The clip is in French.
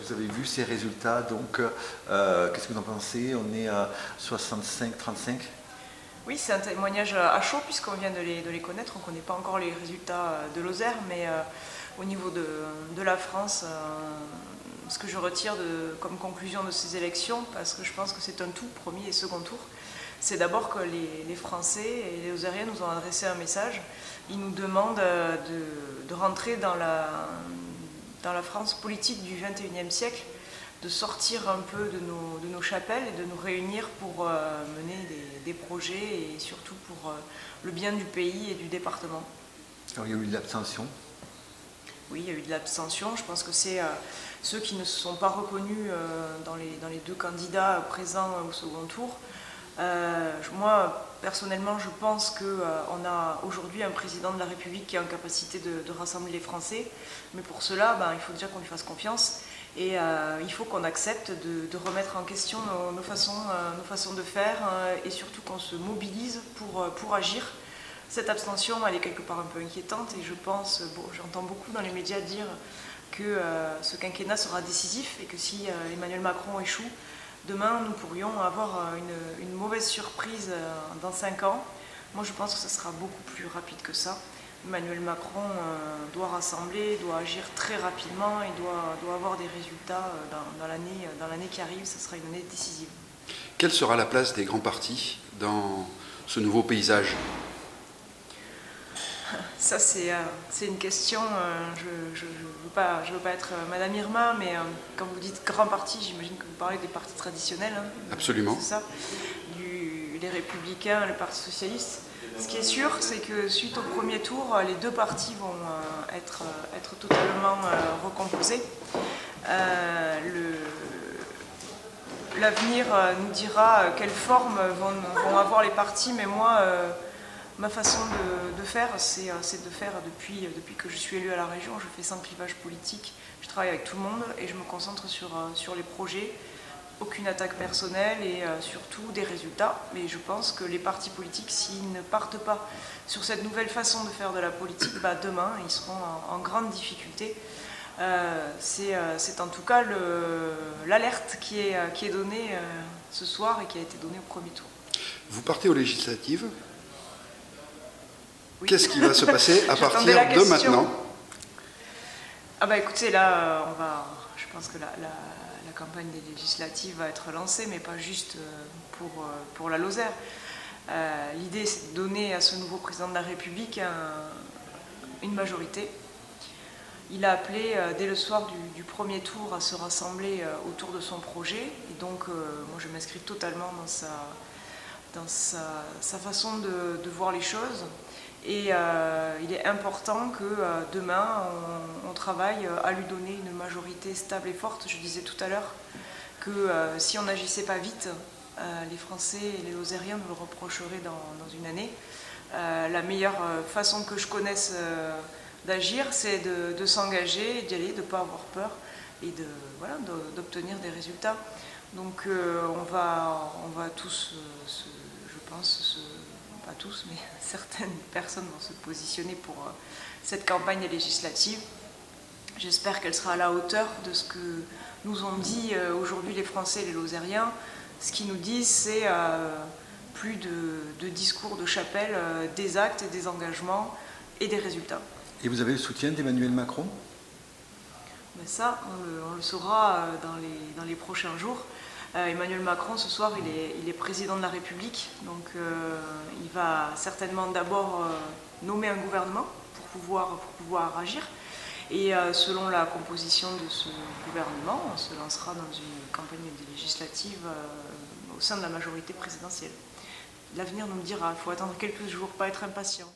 vous avez vu ces résultats, donc qu'est-ce que vous en pensez? On est à 65-35. Oui, c'est un témoignage à chaud puisqu'on vient de les connaître. On ne connaît pas encore les résultats de Lozère, mais au niveau de la France, ce que je retire comme conclusion de ces élections, parce que je pense que c'est un tout, premier et second tour, c'est d'abord que les Français et les Lozériens nous ont adressé un message. Ils nous demandent de rentrer dans la France politique du XXIe siècle, de sortir un peu de nos chapelles et de nous réunir pour mener des projets et surtout pour le bien du pays et du département. Alors, il y a eu de l'abstention. Oui, il y a eu de l'abstention. Je pense que c'est ceux qui ne se sont pas reconnus dans les deux candidats présents au second tour. Moi, personnellement, je pense qu'on a aujourd'hui un président de la République qui est en capacité de rassembler les Français. Mais pour cela, il faut déjà qu'on lui fasse confiance. Et il faut qu'on accepte de remettre en question nos façons de faire et surtout qu'on se mobilise pour agir. Cette abstention, elle est quelque part un peu inquiétante et je pense, j'entends beaucoup dans les médias dire que ce quinquennat sera décisif et que si Emmanuel Macron échoue, demain nous pourrions avoir une mauvaise surprise dans 5 ans. Moi je pense que ce sera beaucoup plus rapide que ça. Emmanuel Macron doit rassembler, doit agir très rapidement et doit avoir des résultats dans l'année qui arrive. Ce sera une année décisive. Quelle sera la place des grands partis dans ce nouveau paysage ? Ça, c'est une question. Je veux pas être Madame Irma, mais quand vous dites grand parti, j'imagine que vous parlez des partis traditionnels. Hein, absolument. C'est ça. Les Républicains, le Parti Socialiste. Ce qui est sûr, c'est que suite au premier tour, les deux partis vont être totalement recomposés. L'avenir nous dira quelle forme vont avoir les partis, mais moi, ma façon de faire, c'est de faire depuis que je suis élue à la région, je fais sans clivage politique, je travaille avec tout le monde et je me concentre sur les projets. Aucune attaque personnelle et surtout des résultats. Mais je pense que les partis politiques, s'ils ne partent pas sur cette nouvelle façon de faire de la politique, demain, ils seront en grande difficulté. C'est en tout cas l'alerte qui est donnée ce soir et qui a été donnée au premier tour. Vous partez aux législatives. Oui. Qu'est-ce qui va se passer à partir de maintenant? Écoutez, là, je pense que la campagne des législatives va être lancée, mais pas juste pour la Lozère. L'idée, c'est de donner à ce nouveau président de la République une majorité. Il a appelé dès le soir du premier tour à se rassembler autour de son projet. Et donc, moi, je m'inscris totalement dans sa façon de voir les choses. Et il est important que demain, on travaille à lui donner une majorité stable et forte. Je disais tout à l'heure que si on n'agissait pas vite, les Français et les Lozériens nous le reprocheraient dans une année. La meilleure façon que je connaisse d'agir, c'est de s'engager, d'y aller, de ne pas avoir peur et d'obtenir des résultats. Donc on va tous, je pense, pas tous, mais certaines personnes vont se positionner pour cette campagne législative. J'espère qu'elle sera à la hauteur de ce que nous ont dit aujourd'hui les Français et les Lozériens. Ce qu'ils nous disent, c'est plus de discours de chapelle, des actes, des engagements et des résultats. Et vous avez le soutien d'Emmanuel Macron? Ça, on le saura dans les prochains jours. Emmanuel Macron, ce soir, il est président de la République, donc il va certainement d'abord nommer un gouvernement pour pouvoir agir. Et selon la composition de ce gouvernement, on se lancera dans une campagne législative au sein de la majorité présidentielle. L'avenir nous le dira, il faut attendre quelques jours, pas être impatient.